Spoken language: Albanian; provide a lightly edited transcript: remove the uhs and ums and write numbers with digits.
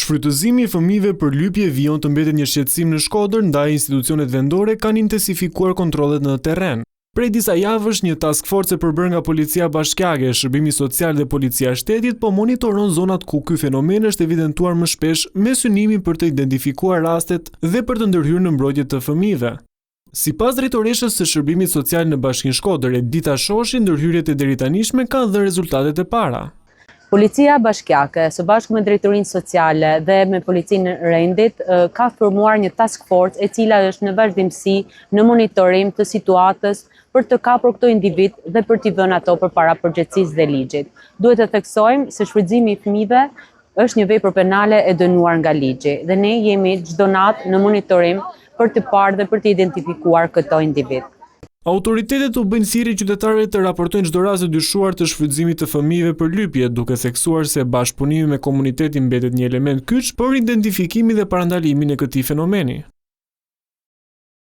Shfrytëzimi i fëmijëve për lypje vijon të mbetet një shqetësim në Shkodër, ndaj institucionet vendore kanë intensifikuar kontrollet në terren. Prej disa javësh, një task force e përbërë nga Policia Bashkiake, Shërbimi Social dhe Policia e Shtetit po monitoron zonat ku ky fenomen është evidentuar më shpesh me synimin për të identifikuar rastet dhe për të ndërhyrë në mbrojtje të fëmijëve. Sipas drejtoreshës së Shërbimit Social në Bashkinë Shkodër, Edita Shoshi, ndërhyrjet e deritanishme kanë dhënë rezultatet e para. Policia Bashkiake, së bashku me Drejtorinë Sociale dhe me Policinë Rendit, ka formuar një task force e cila është në vazhdimsi në monitorim të situatës për të kapur këto individ dhe për t'i vënë ato përpara përgjegjësisë dhe ligjit. Duhet të theksojmë se shfrytëzimi i fëmijëve është një vepër penale e dënuar nga ligji dhe ne jemi çdo natë në monitorim për të parë dhe për të identifikuar këto individ. Autoritetet u bëjnë thirrje qytetarëve të raportojnë çdo rast të dyshuar të shfrytëzimit të fëmijëve për lypje, duke theksuar se bashkëpunimi me komunitetin mbetet një element kyç për identifikimin dhe parandalimin e këtij fenomeni.